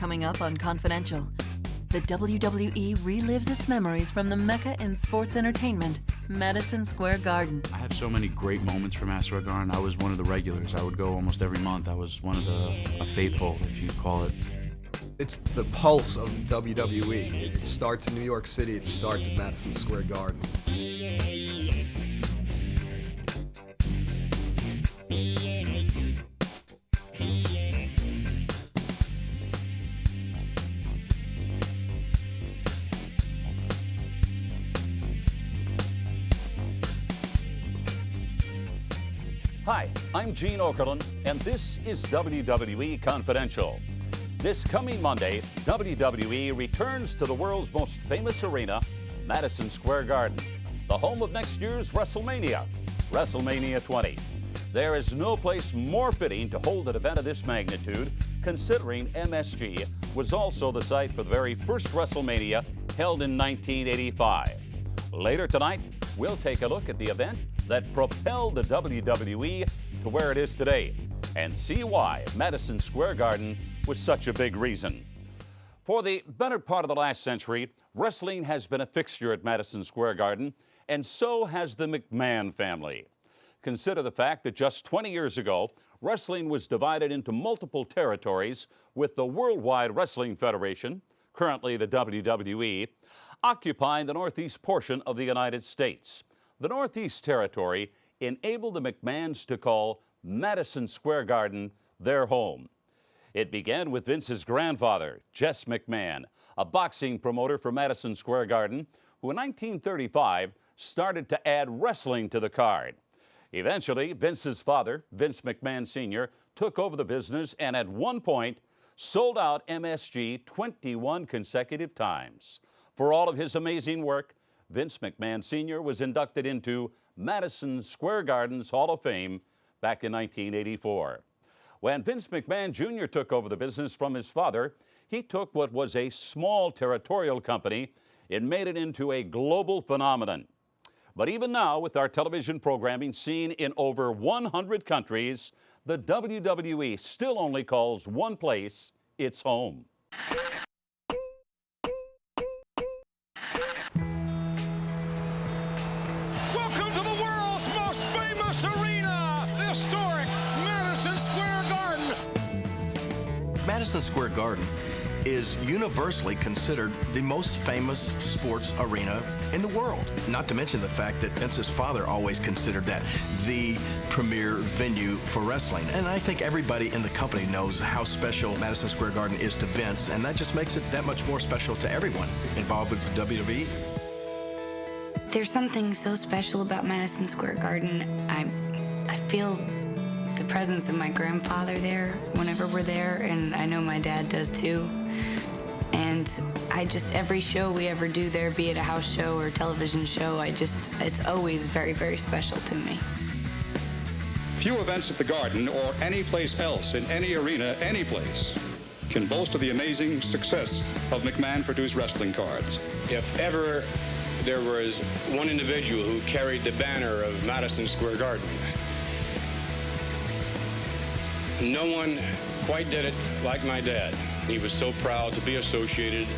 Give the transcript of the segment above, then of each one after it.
Coming up on Confidential, the WWE relives its memories from the Mecca in sports entertainment, Madison Square Garden. I have so many great moments from Madison Square Garden. I was one of the regulars. I would go almost every month. I was one of a faithful, if you call it. It's the pulse of the WWE. It starts in New York City. It starts at Madison Square Garden. Hi, I'm Gene Okerlund, and this is WWE Confidential. This coming Monday, WWE returns to the world's most famous arena, Madison Square Garden, the home of next year's WrestleMania, WrestleMania 20. There is no place more fitting to hold an event of this magnitude, considering MSG was also the site for the very first WrestleMania held in 1985. Later tonight, we'll take a look at the event that propelled the WWE to where it is today and see why Madison Square Garden was such a big reason. For the better part of the last century, wrestling has been a fixture at Madison Square Garden, and so has the McMahon family. Consider the fact that just 20 years ago, wrestling was divided into multiple territories, with the Worldwide Wrestling Federation, currently the WWE, occupying the northeast portion of the United States. The Northeast Territory enabled the McMahons to call Madison Square Garden their home. It began with Vince's grandfather, Jess McMahon, a boxing promoter for Madison Square Garden, who in 1935 started to add wrestling to the card. Eventually, Vince's father, Vince McMahon Sr., took over the business and at one point sold out MSG 21 consecutive times. For all of his amazing work, Vince McMahon Sr. was inducted into Madison Square Garden's Hall of Fame back in 1984. When Vince McMahon Jr. took over the business from his father, he took what was a small territorial company and made it into a global phenomenon. But even now, with our television programming seen in over 100 countries, the WWE still only calls one place its home. Madison Square Garden is universally considered the most famous sports arena in the world. Not to mention the fact that Vince's father always considered that the premier venue for wrestling. And I think everybody in the company knows how special Madison Square Garden is to Vince, and that just makes it that much more special to everyone involved with the WWE. There's something so special about Madison Square Garden. I feel the presence of my grandfather there whenever we're there, and I know my dad does too. And every show we ever do there, be it a house show or a television show, it's always very, very special to me. Few events at the Garden or any place else in any arena, any place, can boast of the amazing success of McMahon-produced wrestling cards. If ever there was one individual who carried the banner of Madison Square Garden, no one quite did it like my dad. He was so proud to be associated,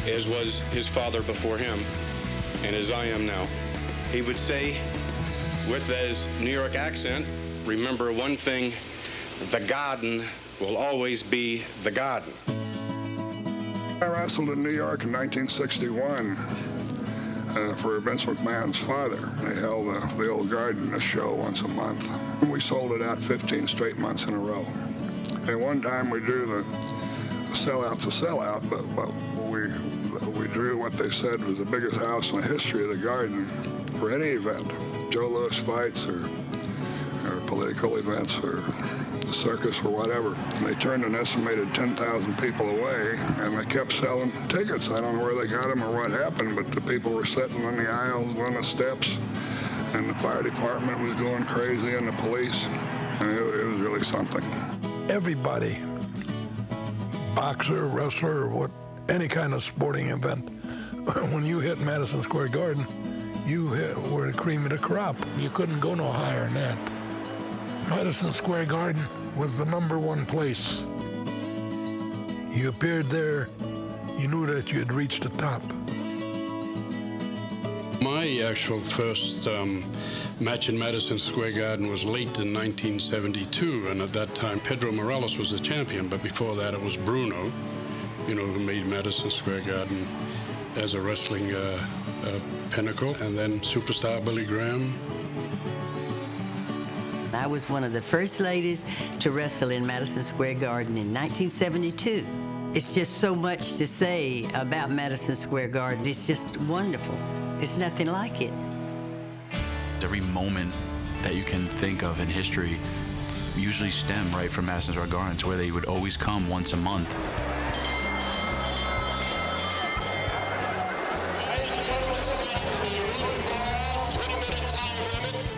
as was his father before him, and as I am now. He would say, with his New York accent, remember one thing, the Garden will always be the Garden. I wrestled in New York in 1961 for Vince McMahon's father. They held the old Garden, a show once a month. We sold it out 15 straight months in a row. And one time we drew the sellout's a sellout, but we drew what they said was the biggest house in the history of the Garden for any event. Joe Louis fights or political events or the circus or whatever. And they turned an estimated 10,000 people away, and they kept selling tickets. I don't know where they got them or what happened, but the people were sitting on the aisles, on the steps, and the fire department was going crazy, and the police, and it was really something. Everybody, boxer, wrestler, or any kind of sporting event, when you hit Madison Square Garden, you were the cream of the crop. You couldn't go no higher than that. Madison Square Garden was the #1 place. You appeared there, you knew that you had reached the top. My actual first match in Madison Square Garden was late in 1972, and at that time Pedro Morales was the champion, but before that it was Bruno, you know, who made Madison Square Garden as a wrestling pinnacle, and then superstar Billy Graham. I was one of the first ladies to wrestle in Madison Square Garden in 1972. It's just so much to say about Madison Square Garden. It's just wonderful. It's nothing like it. Every moment that you can think of in history usually stem right from Madison Square Garden. It's where they would always come once a month.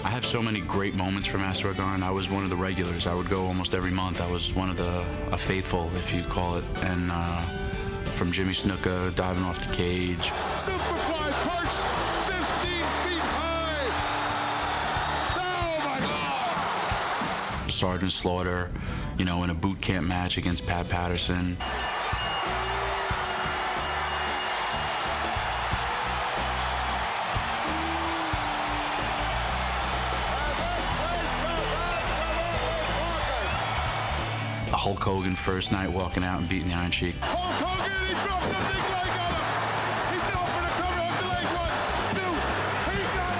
I have so many great moments from Madison Square Garden. I was one of the regulars. I would go almost every month. I was one of a faithful, if you call it. And from Jimmy Snuka diving off the cage. Superfly perch, 15 feet high. Oh my God! Sergeant Slaughter, you know, in a boot camp match against Pat Patterson. Hulk Hogan first night walking out and beating the Iron Sheik. Hulk Hogan, he drops a big leg on him. He's down for the cover of the leg. 1, 2. He got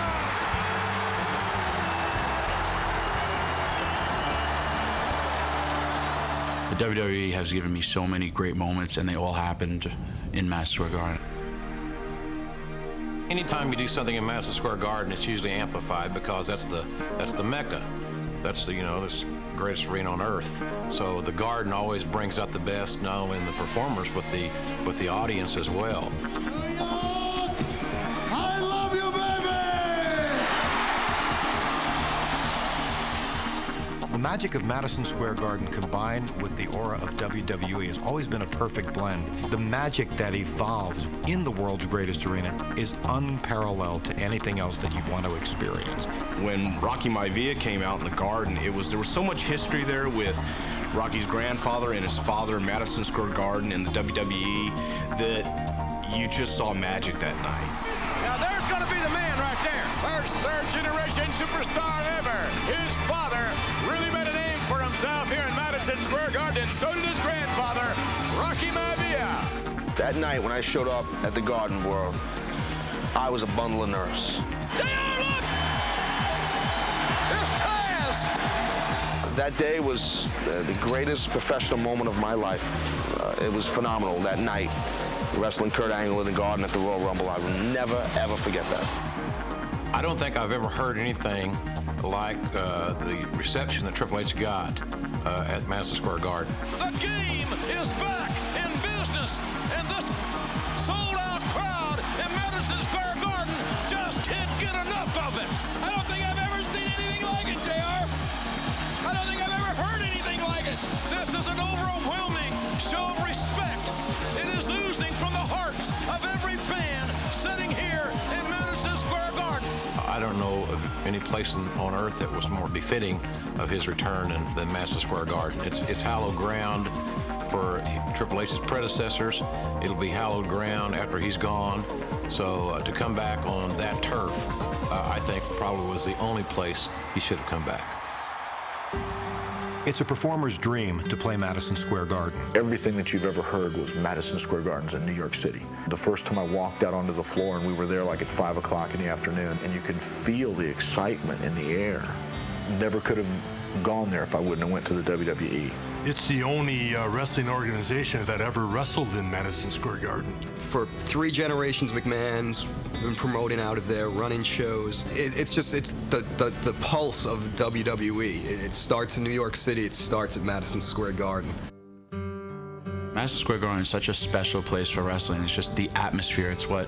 him. The WWE has given me so many great moments, and they all happened in Madison Square Garden. Anytime you do something in Madison Square Garden, it's usually amplified because that's the Mecca. That's the, you know, this greatest arena on earth. So the Garden always brings out the best, not only in the performers, but the audience as well. I love you, baby! The magic of Madison Square Garden combined with the aura of WWE has always been a perfect blend. The magic that evolves in the world's greatest arena is unparalleled to anything else that you want to experience. When Rocky Maivia came out in the Garden, there was so much history there with Rocky's grandfather and his father in Madison Square Garden and the WWE that you just saw magic that night. Now there's going to be the man right there. First third-generation superstar ever. His father really made a name for himself here in Madison Square Garden. So did his grandfather, Rocky Maivia. That night when I showed up at the Garden World, I was a bundle of nerves. That day was the greatest professional moment of my life. It was phenomenal that night, wrestling Kurt Angle in the Garden at the Royal Rumble. I will never, ever forget that. I don't think I've ever heard anything like the reception that Triple H got at Madison Square Garden. The game is back in business, and this sold-out crowd in Madison Square Garden just can't get enough of it. I don't think I've ever seen anything like it, JR. I don't think I've ever heard anything like it. This is an overwhelming show of respect. It is oozing from the hearts of every fan sitting here in Madison Square Garden. I don't know of any place on earth that was more befitting of his return than Madison Square Garden. It's hallowed ground for Triple H's predecessors. It'll be hallowed ground after he's gone. So to come back on that turf, I think probably was the only place he should have come back. It's a performer's dream to play Madison Square Garden. Everything that you've ever heard was Madison Square Gardens in New York City. The first time I walked out onto the floor, and we were there like at 5 o'clock in the afternoon, and you could feel the excitement in the air. Never could have gone there if I wouldn't have went to the WWE. It's the only wrestling organization that ever wrestled in Madison Square Garden. For 3 generations, McMahon's been promoting out of there, running shows. It's the pulse of WWE. It starts in New York City. It starts at Madison Square Garden. Madison Square Garden is such a special place for wrestling. It's just the atmosphere. It's what,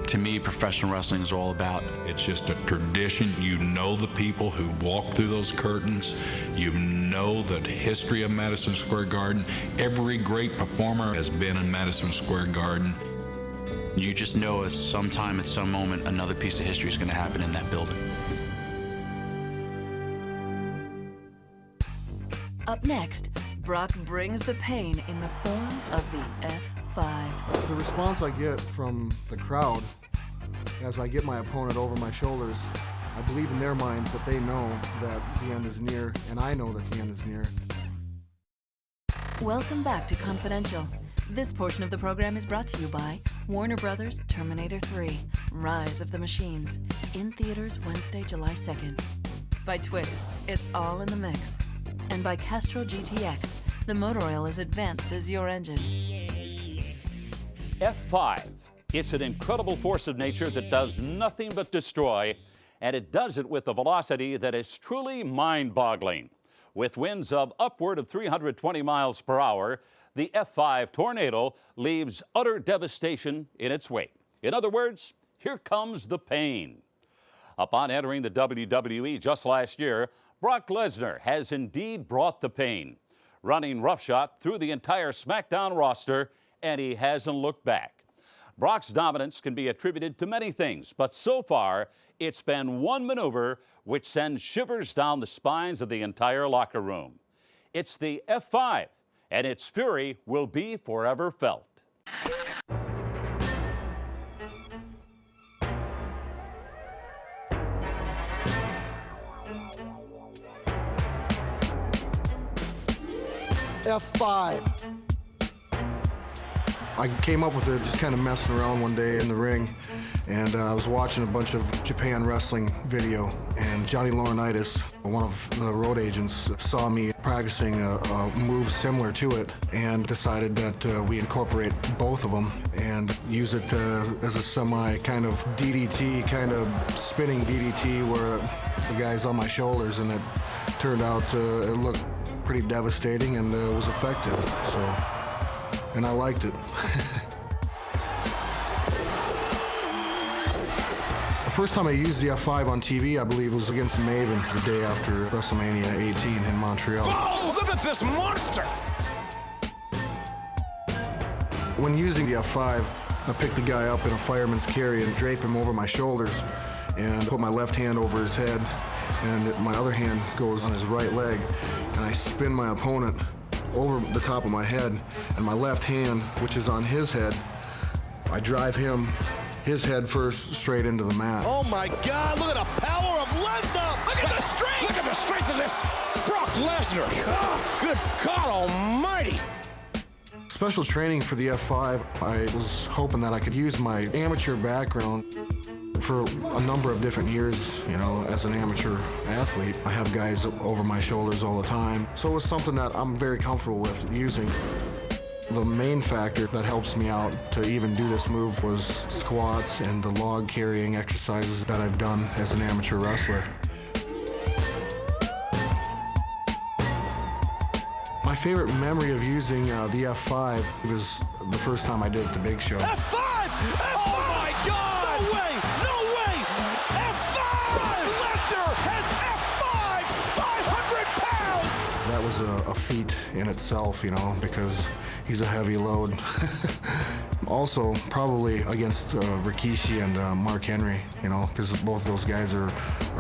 to me, professional wrestling is all about. It's just a tradition. You know the people who walk through those curtains. You know the history of Madison Square Garden. Every great performer has been in Madison Square Garden. You just know at some time, at some moment, another piece of history is going to happen in that building. Up next, Brock brings the pain in the form of the F5. The response I get from the crowd as I get my opponent over my shoulders, I believe in their minds that they know that the end is near, and I know that the end is near. Welcome back to Confidential. This portion of the program is brought to you by Warner Brothers' Terminator 3, Rise of the Machines, in theaters Wednesday, July 2nd. By Twix, it's all in the mix. And by Castrol GTX, the motor oil is advanced as your engine. F5. It's an incredible force of nature that does nothing but destroy, and it does it with a velocity that is truly mind-boggling. With winds of upward of 320 miles per hour, the F5 tornado leaves utter devastation in its wake. In other words, here comes the pain. Upon entering the WWE just last year, Brock Lesnar has indeed brought the pain, running roughshod through the entire SmackDown roster, and he hasn't looked back. Brock's dominance can be attributed to many things, but so far, it's been one maneuver which sends shivers down the spines of the entire locker room. It's the F5, and its fury will be forever felt. F5. I came up with it just kind of messing around one day in the ring, and I was watching a bunch of Japan wrestling video, and Johnny Laurinaitis, one of the road agents, saw me practicing a move similar to it and decided that we incorporate both of them and use it as a semi kind of DDT, kind of spinning DDT where the guy's on my shoulders, and it turned out it looked pretty devastating and was effective. And I liked it. The first time I used the F5 on TV, I believe, was against Maven the day after WrestleMania 18 in Montreal. Oh, look at this monster! When using the F5, I pick the guy up in a fireman's carry and drape him over my shoulders and put my left hand over his head, and my other hand goes on his right leg, and I spin my opponent over the top of my head, and my left hand, which is on his head, I drive his head first straight into the mat. Oh my God, look at the power of Lesnar! Look at the strength! Look at the strength of this Brock Lesnar! Oh, good God almighty! Special training for the F5, I was hoping that I could use my amateur background. For a number of different years, you know, as an amateur athlete, I have guys over my shoulders all the time. So it was something that I'm very comfortable with using. The main factor that helps me out to even do this move was squats and the log carrying exercises that I've done as an amateur wrestler. My favorite memory of using the F5 was the first time I did it at the Big Show. F5! F5! Oh my God! No way! No way! F5! Lesnar has F5! 500 pounds! That was a feat in itself, you know, because he's a heavy load. Also, probably against Rikishi and Mark Henry, you know, because both those guys are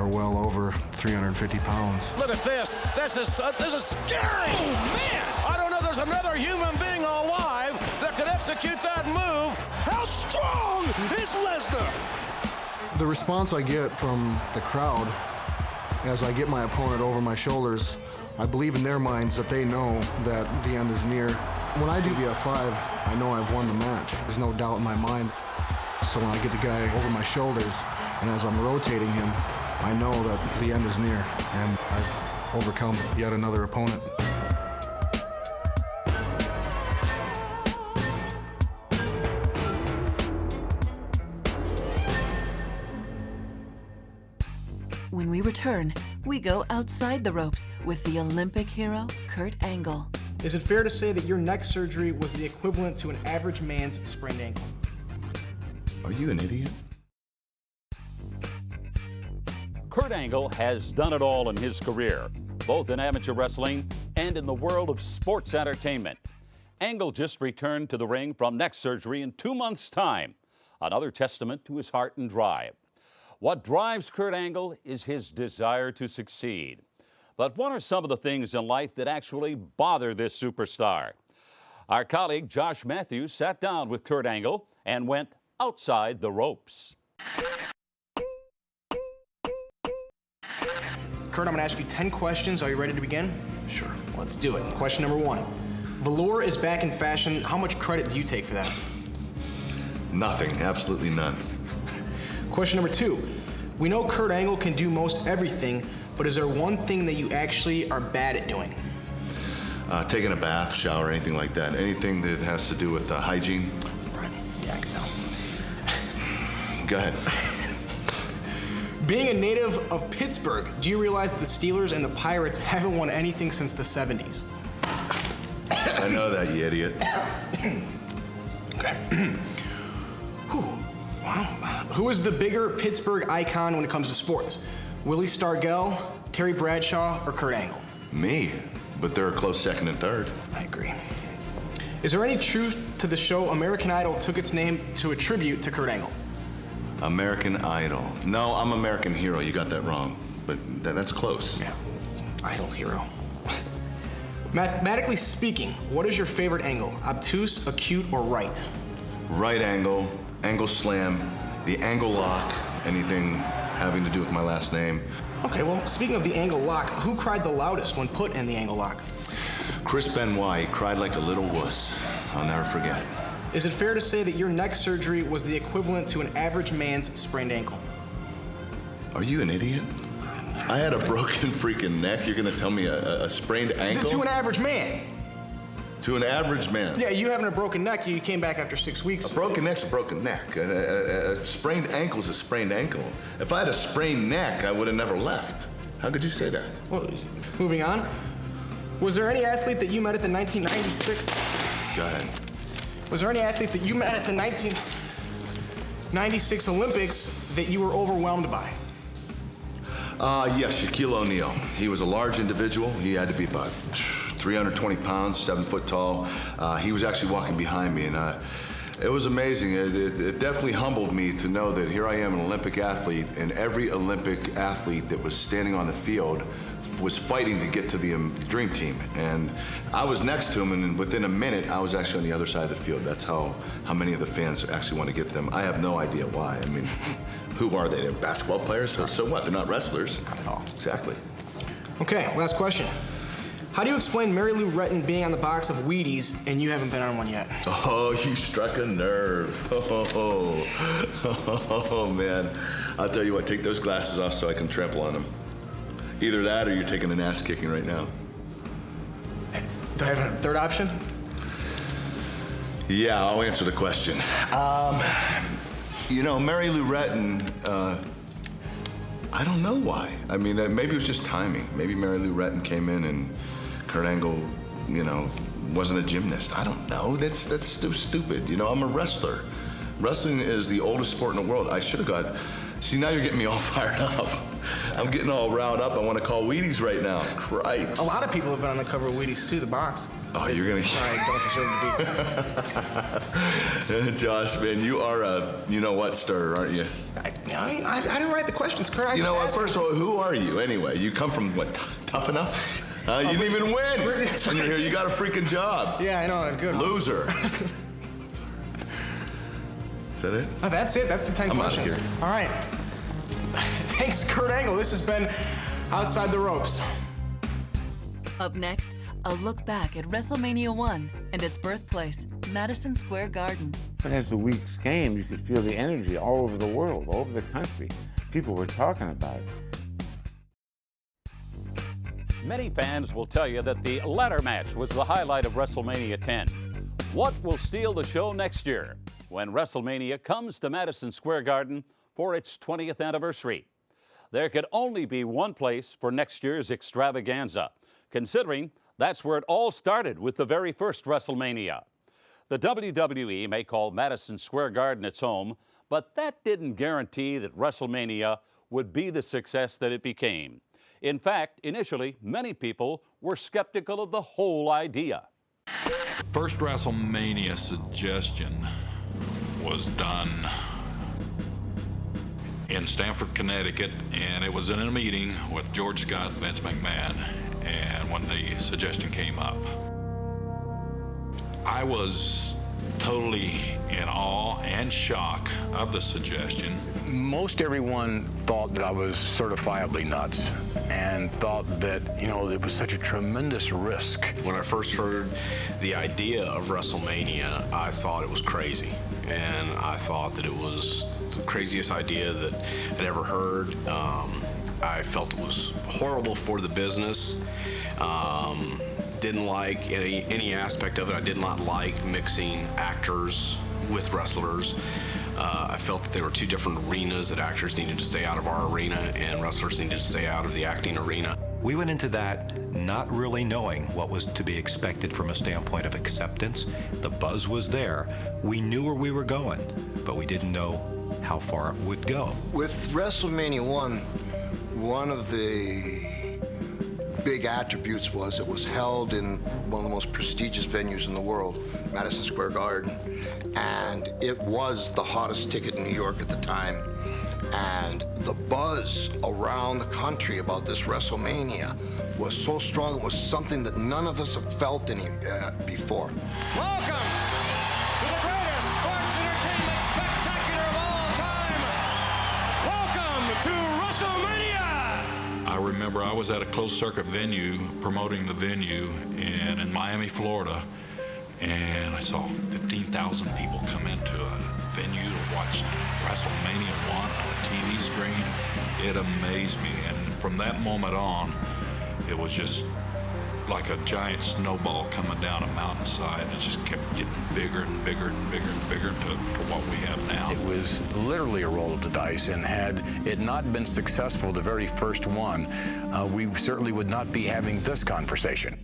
well over 350 pounds. Look at this. This is scary. Oh, man. I don't know there's another human being alive that could execute that move. How strong is Lesnar? The response I get from the crowd as I get my opponent over my shoulders, I believe in their minds that they know that the end is near. When I do the F5, I know I've won the match. There's no doubt in my mind. So when I get the guy over my shoulders, and as I'm rotating him, I know that the end is near, and I've overcome yet another opponent. When we return, we go outside the ropes with the Olympic hero, Kurt Angle. Is it fair to say that your neck surgery was the equivalent to an average man's sprained ankle? Are you an idiot? Kurt Angle has done it all in his career, both in amateur wrestling and in the world of sports entertainment. Angle just returned to the ring from neck surgery in 2 months' time, another testament to his heart and drive. What drives Kurt Angle is his desire to succeed. But what are some of the things in life that actually bother this superstar? Our colleague Josh Matthews sat down with Kurt Angle and went outside the ropes. Kurt, I'm going to ask you 10 questions. Are you ready to begin? Sure. Let's do it. Question number 1. Velour is back in fashion. How much credit do you take for that? Nothing, absolutely none. Question number 2. We know Kurt Angle can do most everything, but is there one thing that you actually are bad at doing? Taking a bath, shower, anything like that. Anything that has to do with hygiene. Right. Yeah, I can tell. Go ahead. Being a native of Pittsburgh, do you realize that the Steelers and the Pirates haven't won anything since the 70s? I know that, you idiot. Okay. Wow. Who is the bigger Pittsburgh icon when it comes to sports? Willie Stargell, Terry Bradshaw, or Kurt Angle? Me, but they're a close second and third. I agree. Is there any truth to the show American Idol took its name to a tribute to Kurt Angle? American Idol. No, I'm American Hero. You got that wrong, but that's close. Yeah. Idol hero. Mathematically speaking, what is your favorite angle? Obtuse, acute, or right? Right angle, angle slam, the angle lock, anything having to do with my last name. Okay, well, speaking of the angle lock, who cried the loudest when put in the angle lock? Chris Benoit. He cried like a little wuss. I'll never forget. Is it fair to say that your neck surgery was the equivalent to an average man's sprained ankle? Are you an idiot? I had a broken freaking neck. You're gonna tell me a sprained ankle? To an average man. To an average man. Yeah, you having a broken neck, you came back after 6 weeks. A broken neck's a broken neck. A sprained ankle's a sprained ankle. If I had a sprained neck, I would have never left. How could you say that? Well, moving on. Was there any athlete that you met at the 1996? Go ahead. Was there any athlete that you met at the 1996 Olympics that you were overwhelmed by? Yes, Shaquille O'Neal. He was a large individual. He had to be about 320 pounds, 7 foot tall. He was actually walking behind me, and it was amazing. It definitely humbled me to know that here I am, an Olympic athlete, and every Olympic athlete that was standing on the field was fighting to get to the dream team. And I was next to him, and within a minute, I was actually on the other side of the field. That's how many of the fans actually want to get to them. I have no idea why. I mean, who are they? They're basketball players? So what? They're not wrestlers. Not at all. Exactly. Okay, last question. How do you explain Mary Lou Retton being on the box of Wheaties and you haven't been on one yet? Oh, you struck a nerve. Oh, man. I'll tell you what, take those glasses off so I can trample on them. Either that or you're taking an ass kicking right now. Do I have a third option? Yeah, I'll answer the question. You know, Mary Lou Retton, I don't know why. I mean, maybe it was just timing. Maybe Mary Lou Retton came in and Kurt Angle, you know, wasn't a gymnast. I don't know. That's stupid. You know, I'm a wrestler. Wrestling is the oldest sport in the world. I should have got... See, now you're getting me all fired up. I'm getting all riled up. I want to call Wheaties right now. Christ. A lot of people have been on the cover of Wheaties too, the box. Oh, you're going to... I don't deserve to be. Josh, man, you are a you-know-what stir, aren't you? I didn't write the questions, Kurt. You know what? First of all, who are you anyway? You come from, what, Tough Enough? You didn't even win. And you're here. You got a freaking job. Yeah, I know. I'm good. Loser. Is that it? Oh, that's it. That's the 10 questions. Out of here. All right. Thanks, Kurt Angle. This has been Outside the Ropes. Up next, a look back at WrestleMania 1 and its birthplace, Madison Square Garden. But as the weeks came, you could feel the energy all over the world, all over the country. People were talking about it. Many fans will tell you that the ladder match was the highlight of WrestleMania 10. What will steal the show next year when WrestleMania comes to Madison Square Garden for its 20th anniversary? There could only be one place for next year's extravaganza, considering that's where it all started with the very first WrestleMania. The WWE may call Madison Square Garden its home, but that didn't guarantee that WrestleMania would be the success that it became. In fact, initially, many people were skeptical of the whole idea. First WrestleMania suggestion was done in Stamford, Connecticut, and it was in a meeting with George Scott and Vince McMahon, and when the suggestion came up, I was totally in awe and shock of the suggestion. Most everyone thought that I was certifiably nuts and thought that, it was such a tremendous risk. When I first heard the idea of WrestleMania, I thought it was crazy. And I thought that it was the craziest idea that I'd ever heard. I felt it was horrible for the business. Didn't like any aspect of it. I did not like mixing actors with wrestlers. I felt that there were two different arenas, that actors needed to stay out of our arena and wrestlers needed to stay out of the acting arena. We went into that not really knowing what was to be expected from a standpoint of acceptance. The buzz was there. We knew where we were going, but we didn't know how far it would go. With WrestleMania 1, one of the big attributes was it was held in one of the most prestigious venues in the world, Madison Square Garden, and it was the hottest ticket in New York at the time. And the buzz around the country about this WrestleMania was so strong. It was something that none of us have felt before. Welcome to the greatest sports entertainment spectacular of all time. Welcome to WrestleMania. I remember I was at a closed circuit venue, promoting the venue, and in Miami, Florida, and I saw 15,000 people come into a venue to watch WrestleMania 1 on a TV screen. It amazed me, and from that moment on, it was just like a giant snowball coming down a mountainside. It just kept getting bigger and bigger and bigger and bigger to what we have now. It was literally a roll of the dice, and had it not been successful, the very first one, we certainly would not be having this conversation.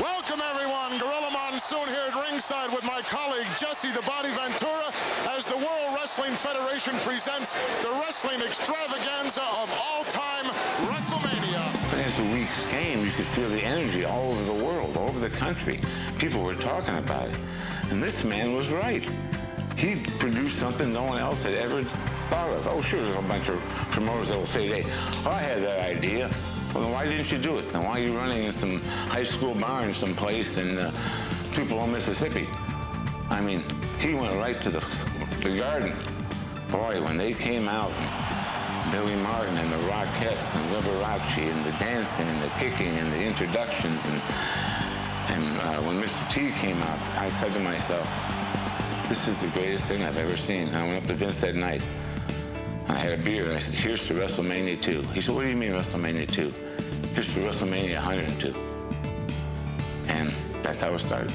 Welcome, everyone. Gorilla Monsoon here at ringside with my colleague Jesse the Body Ventura as the World Wrestling Federation presents the wrestling extravaganza of all time, WrestleMania. As the weeks came, you could feel the energy all over the world, all over the country. People were talking about it. And this man was right. He produced something no one else had ever thought of. Oh, sure, there's a bunch of promoters that will say, hey, I had that idea. Well, then why didn't you do it? Then why are you running in some high school barn someplace in Tupelo, Mississippi? I mean, he went right to the Garden. Boy, when they came out, Billy Martin and the Rockettes and Liberace and the dancing and the kicking and the introductions, and when Mr. T came out, I said to myself, this is the greatest thing I've ever seen. And I went up to Vince that night. I had a beer, and I said, here's to WrestleMania 2. He said, what do you mean WrestleMania 2? Here's to WrestleMania 102. And that's how it started.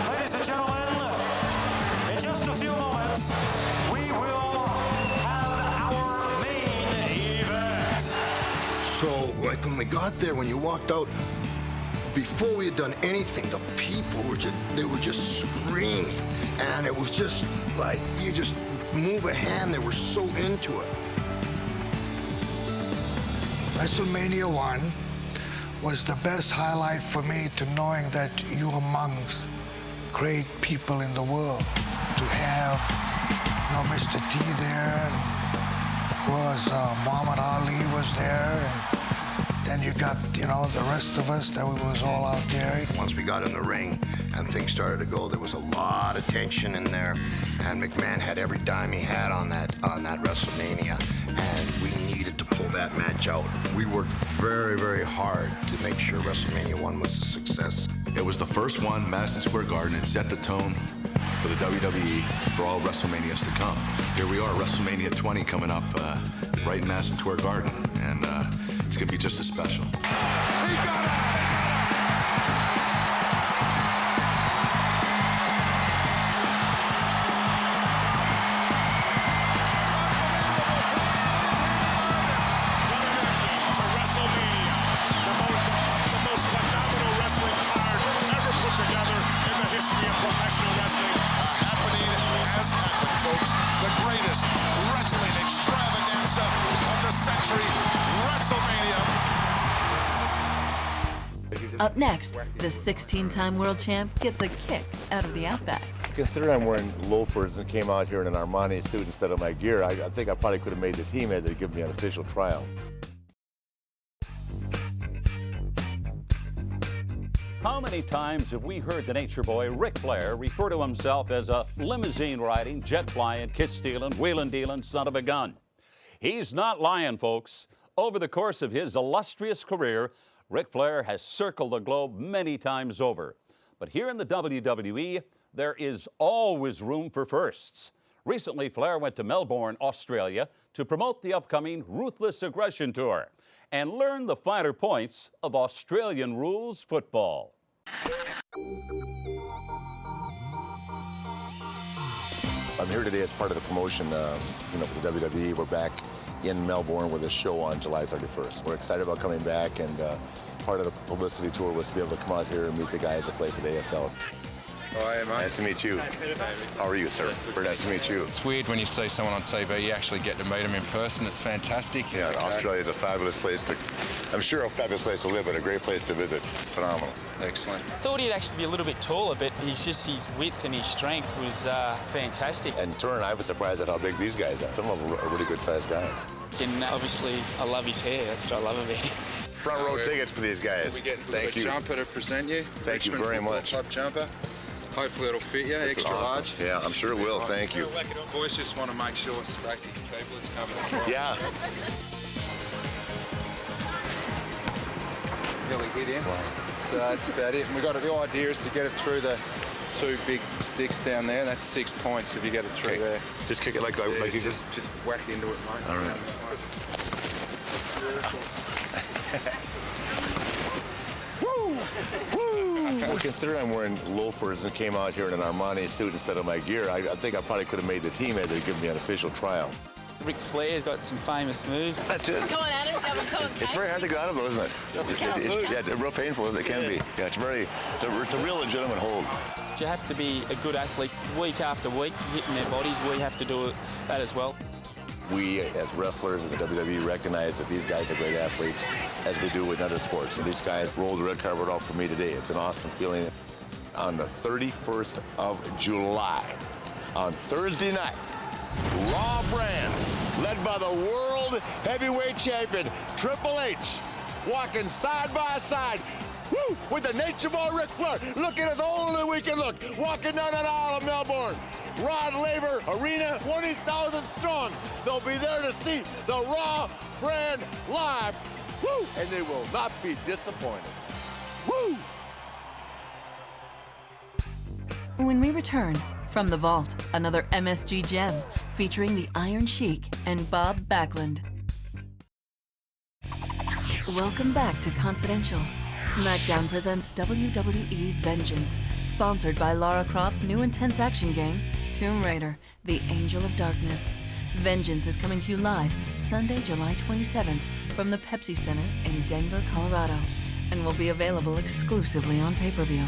Ladies and gentlemen, in just a few moments, we will have our main event. So, like when we got there, when you walked out, before we had done anything, the people were just screaming. And it was just like, you just move a hand, they were so into it. WrestleMania 1 was the best highlight for me, to knowing that you amongst great people in the world. To have, Mr. T there, and of course, Muhammad Ali was there, and then you got, the rest of us that was all out there. Once we got in the ring and things started to go, there was a lot of tension in there, and McMahon had every dime he had on that WrestleMania, and we needed to pull that match out. We worked very, very hard to make sure WrestleMania 1 was a success. It was the first one, Madison Square Garden. It set the tone for the WWE for all WrestleManias to come. Here we are, WrestleMania 20 coming up right in Madison Square Garden, and it's going to be just as special. Up next, the 16-time world champ gets a kick out of the Outback. Considering I'm wearing loafers and came out here in an Armani suit instead of my gear, I think I probably could have made the team had they given me an official tryout. How many times have we heard the nature boy Ric Flair refer to himself as a limousine-riding, jet-flying, kiss-stealing, wheeling-dealing son of a gun? He's not lying, folks. Over the course of his illustrious career, Ric Flair has circled the globe many times over. But here in the WWE, there is always room for firsts. Recently, Flair went to Melbourne, Australia, to promote the upcoming Ruthless Aggression Tour and learn the finer points of Australian rules football. I'm here today as part of the promotion, for the WWE. We're back in Melbourne with a show on July 31st. We're excited about coming back, and part of the publicity tour was to be able to come out here and meet the guys that play for the AFL. Hi, mate. Nice to meet you. How are you, sir? Very nice to meet you. It's weird when you see someone on TV, you actually get to meet them in person. It's fantastic. Yeah, Australia's a fabulous place to, I'm sure a fabulous place to live, but a great place to visit. Phenomenal. Excellent. Thought he'd actually be a little bit taller, but his width and his strength was fantastic. And Turin, I was surprised at how big these guys are. Some of them are really good-sized guys. And obviously, I love his hair. That's what I love about him. Front row tickets for these guys. We get Thank you. Jumper to present you. Thank you very much. Club jumper. Hopefully it'll fit you, extra large. Yeah, I'm sure it will. Thank you. Boys just want to make sure Stacey Keebler's coming as well. Yeah. Really hit him. So that's about it. And the idea is to get it through the two big sticks down there. That's 6 points if you get it through there. Just kick it like you just whack into it, mate. All right. Well, considering I'm wearing loafers and came out here in an Armani suit instead of my gear, I think I probably could have made the team had they given me an official tryout. Ric Flair's got some famous moves. That's it. Go on, Adam. It's very hard to go out of those, isn't it? Yeah, real painful as it can be. Yeah, it's a real legitimate hold. You have to be a good athlete week after week, hitting their bodies. We have to do that as well. We, as wrestlers in the WWE, recognize that these guys are great athletes, as we do with other sports. And these guys rolled the red carpet off for me today. It's an awesome feeling. On the 31st of July, on Thursday night, Raw brand, led by the world heavyweight champion, Triple H, walking side by side, with the nature boy Ric Flair, looking as only we can look, walking down that aisle of Melbourne. Rod Laver Arena, 20,000 strong. They'll be there to see the Raw brand live, and they will not be disappointed. Woo! When we return from the vault, another MSG gem featuring the Iron Sheik and Bob Backlund. Welcome back to Confidential. SmackDown presents WWE Vengeance, sponsored by Lara Croft's new intense action game, Tomb Raider, The Angel of Darkness. Vengeance is coming to you live Sunday, July 27th from the Pepsi Center in Denver, Colorado, and will be available exclusively on pay-per-view.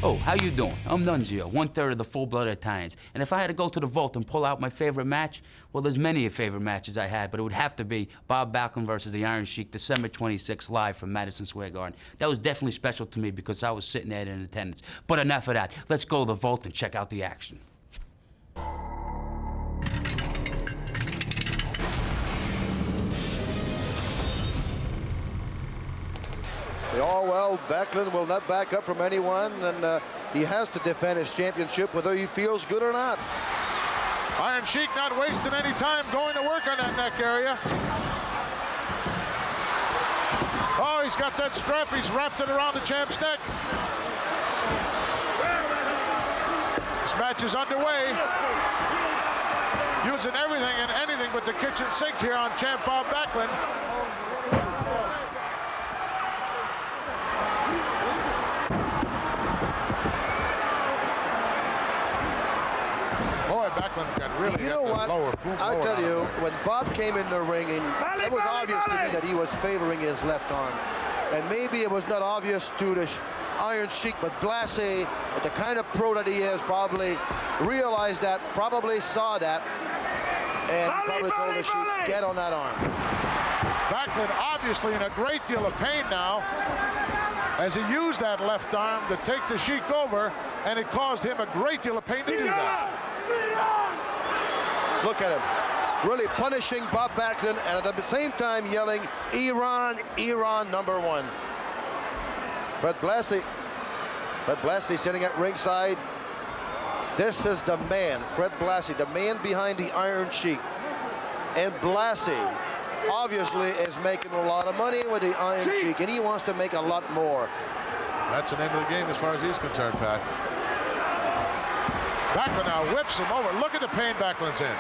Oh, how you doing? I'm Nunzio, 1/3 of the Full-Blood Italians. And if I had to go to the vault and pull out my favorite match, well, there's many favorite matches I had, but it would have to be Bob Backlund versus the Iron Sheik, December 26th, live from Madison Square Garden. That was definitely special to me because I was sitting there in attendance. But enough of that. Let's go to the vault and check out the action. Well, Backlund will not back up from anyone, and he has to defend his championship whether he feels good or not. Iron Sheik not wasting any time going to work on that neck area. Oh, he's got that strap. He's wrapped it around the champ's neck. This match is underway. Using everything and anything but the kitchen sink here on champ Bob Backlund. You know what? I'll tell you, when Bob came in the ring, it was obvious to me that he was favoring his left arm. And maybe it was not obvious to the Iron Sheik, but Blase, the kind of pro that he is, probably realized that, probably saw that, and probably told the Sheik, get on that arm. Backlund obviously in a great deal of pain now as he used that left arm to take the Sheik over, and it caused him a great deal of pain to do that. Look at him. Really punishing Bob Backlund, and at the same time yelling, Iran, Iran #1. Fred Blassie sitting at ringside. This is the man, Fred Blassie, the man behind the Iron Sheik. And Blassie obviously is making a lot of money with the Iron Sheik, and he wants to make a lot more. That's the name of the game as far as he's concerned, Pat. Backlund now whips him over. Look at the pain Backlund's in.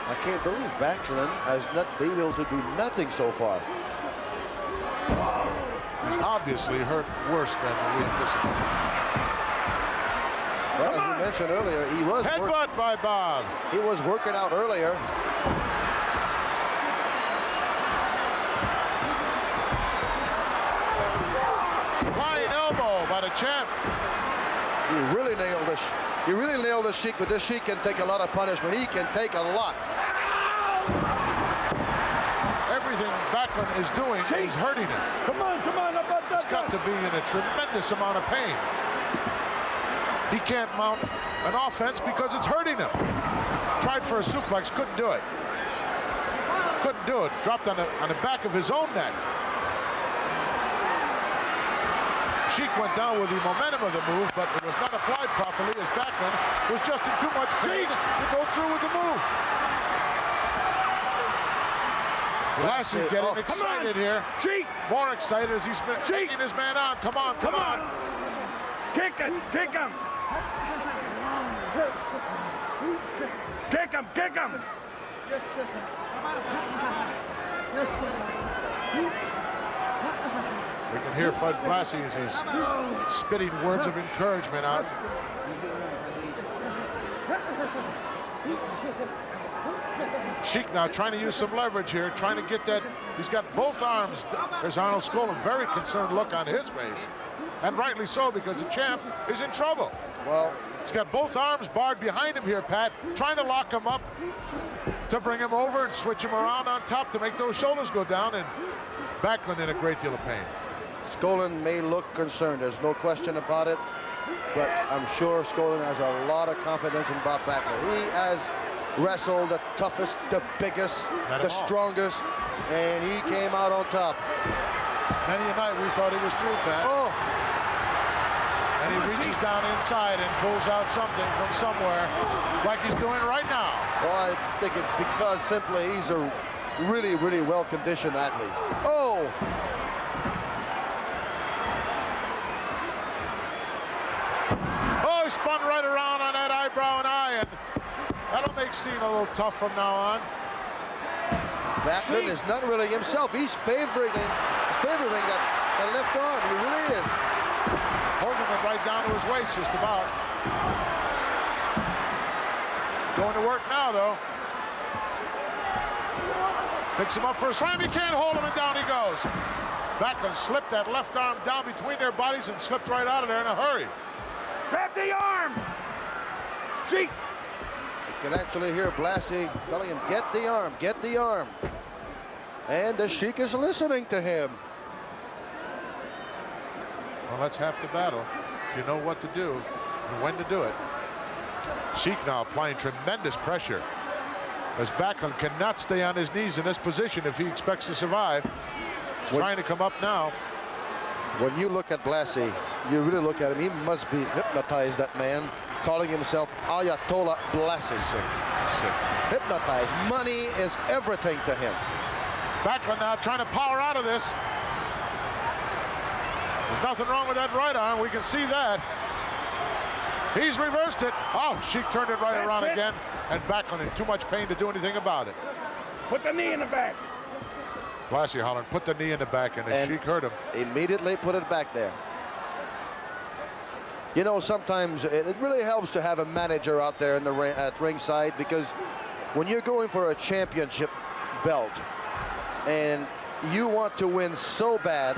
I can't believe Backlund has not been able to do nothing so far. He's obviously hurt worse than we anticipated. Well, as we mentioned earlier, he was headbutt by Bob. He was working out earlier. Flying elbow by the champ. He really nailed this. He really nailed the Sheik, but this Sheik can take a lot of punishment. He can take a lot. Everything Backlund is doing is hurting him. Come on, up. He's got to be in a tremendous amount of pain. He can't mount an offense because it's hurting him. Tried for a suplex, couldn't do it. Couldn't do it. Dropped on the back of his own neck. Sheik went down with the momentum of the move, but it was not applied properly as Backlund was just in too much pain to go through with the move. Blassie getting excited here. Sheik! More excited as he's taking his man on. Come on. Kick him! Kick him! Yes, sir. Yes, sir. We can hear Fred Blassie as he's spitting words of encouragement out. Sheik now trying to use some leverage here, trying to get that. He's got both arms. There's Arnold Skaaland, very concerned look on his face. And rightly so, because the champ is in trouble. Well, he's got both arms barred behind him here, Pat, trying to lock him up to bring him over and switch him around on top to make those shoulders go down, and Backlund in a great deal of pain. Skaaland may look concerned, there's no question about it, but I'm sure Skaaland has a lot of confidence in Bob Backlund. He has wrestled the toughest, the biggest, the strongest, and he came out on top. Many a night we thought he was through, Pat. Oh. And he reaches down inside and pulls out something from somewhere, like he's doing right now. Well, I think it's because simply he's a really, really well-conditioned athlete. Oh! Oh, he spun right around on that eyebrow and eye, and that'll make Cena a little tough from now on. Backlund is not really himself. He's favoring that left arm. He really is. Holding it right down to his waist, just about. Going to work now, though. Picks him up for a slam. He can't hold him, and down he goes. Backlund slipped that left arm down between their bodies and slipped right out of there in a hurry. Grab the arm! Sheik! You can actually hear Blassie telling him, get the arm, get the arm. And the Sheik is listening to him. Well, that's half the battle. You know what to do and when to do it. Sheik now applying tremendous pressure as Backlund cannot stay on his knees in this position if he expects to survive. He's trying to come up now. When you look at Blassie, you really look at him, he must be hypnotized, that man, calling himself Ayatollah Blassie. Sick. Hypnotized. Money is everything to him. Backlund now trying to power out of this. There's nothing wrong with that right arm. We can see that. He's reversed it. Oh, Sheik turned it right around again. And Backlund in too much pain to do anything about it. Put the knee in the back. Blassie hollering, put the knee in the back, and the Sheik hurt him. Immediately put it back there. You know, sometimes it really helps to have a manager out there in the at ringside, because when you're going for a championship belt and you want to win so bad,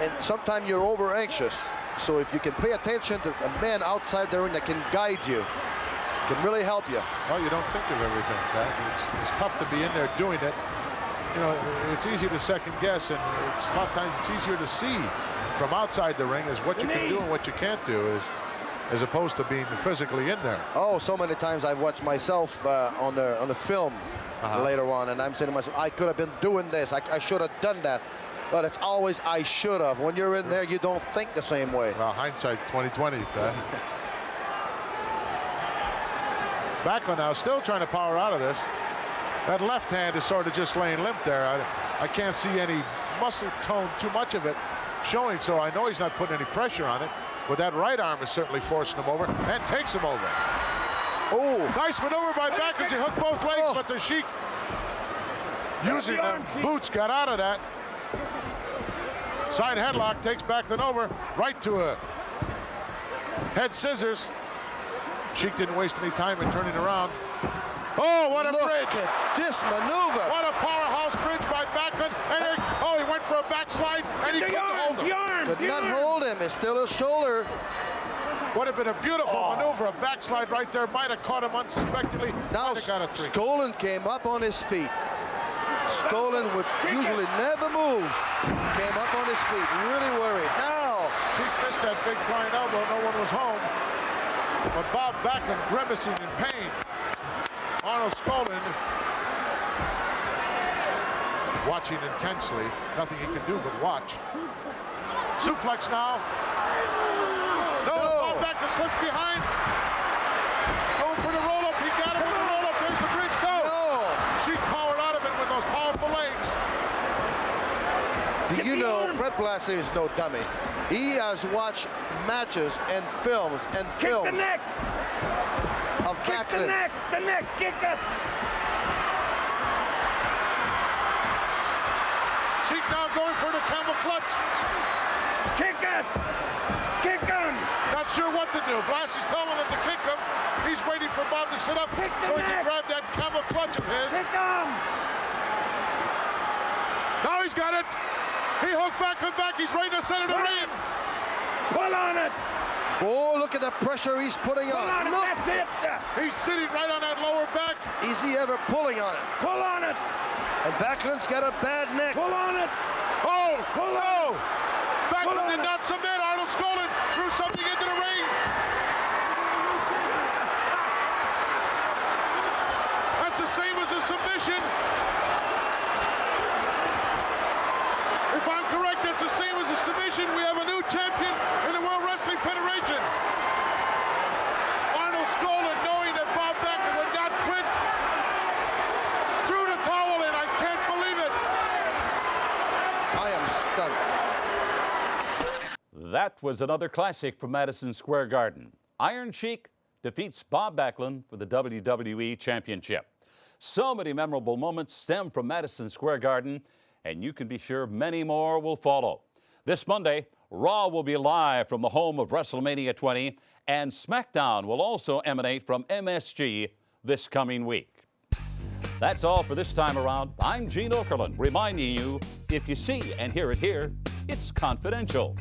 and sometimes you're over anxious. So if you can pay attention to a man outside the ring that can guide you, can really help you. Well, you don't think of everything, Pat. It's tough to be in there doing it you know, it's easy to second guess, and it's a lot of times it's easier to see from outside the ring as what you can do and what you can't do, as opposed to being physically in there. Oh, so many times I've watched myself on the film later on, and I'm saying to myself, I could have been doing this. I should have done that. But it's always I should have. When you're in there, you don't think the same way. Well, hindsight 2020, Pat. Backlund now still trying to power out of this. That left hand is sort of just laying limp there. I can't see any muscle tone, too much of it showing, so I know he's not putting any pressure on it. But that right arm is certainly forcing him over and takes him over. Oh, nice maneuver by Backlund. He hooked both legs, but the Sheik, using the boots, got out of that. Side headlock takes Backlund over, right to a head scissors. Sheik didn't waste any time in turning around. Oh, what a bridge! Look at this maneuver! What a powerhouse bridge by Backlund. And he went for a backslide, and he couldn't hold him. Could not hold him. It's still his shoulder. Would have been a beautiful maneuver. A backslide right there might have caught him unsuspectingly. Now Skolin came up on his feet. Skolin, which usually never moves, came up on his feet, really worried. Now, Sheik missed that big flying elbow. No one was home. But Bob Backlund grimacing in pain. Arnold Skolin watching intensely. Nothing he can do but watch. Suplex now. No, Bob Backlund slips behind. Going for the roll-up. He got him with the roll-up. There's the bridge. No. Sheik powered out of it with those powerful legs. You know, Fred Blassie is no dummy. He has watched matches and films Kick the neck. Of Backlund. The neck, kick it. Sheik now going for the camel clutch. Kick it. Kick him. Not sure what to do. Blassie's telling him to kick him. He's waiting for Bob to sit up so he can grab that camel clutch of his. Kick him. Now he's got it. He hooked Backlund back. He's ready to center the ring. Pull on it. Oh, look at the pressure he's putting on. Look. He's sitting right on that lower back. Is he ever pulling on it? Pull on it. And Backlund's got a bad neck. Pull on it. Oh, no. Backlund did not submit. Arnold Skolin threw something into the ring. That's the same as a submission. If I'm correct, that's the same as a submission. We have a new champion in the World Wrestling Federation. Arnold Skolin, knowing that Bob Backlund would not quit, threw the towel in. I can't believe it. I am stunned. That was another classic from Madison Square Garden. Iron Sheik defeats Bob Backlund for the WWE Championship. So many memorable moments stem from Madison Square Garden, and you can be sure many more will follow. This Monday, Raw will be live from the home of WrestleMania 20, and SmackDown will also emanate from MSG this coming week. That's all for this time around. I'm Gene Okerlund, reminding you, if you see and hear it here, it's confidential.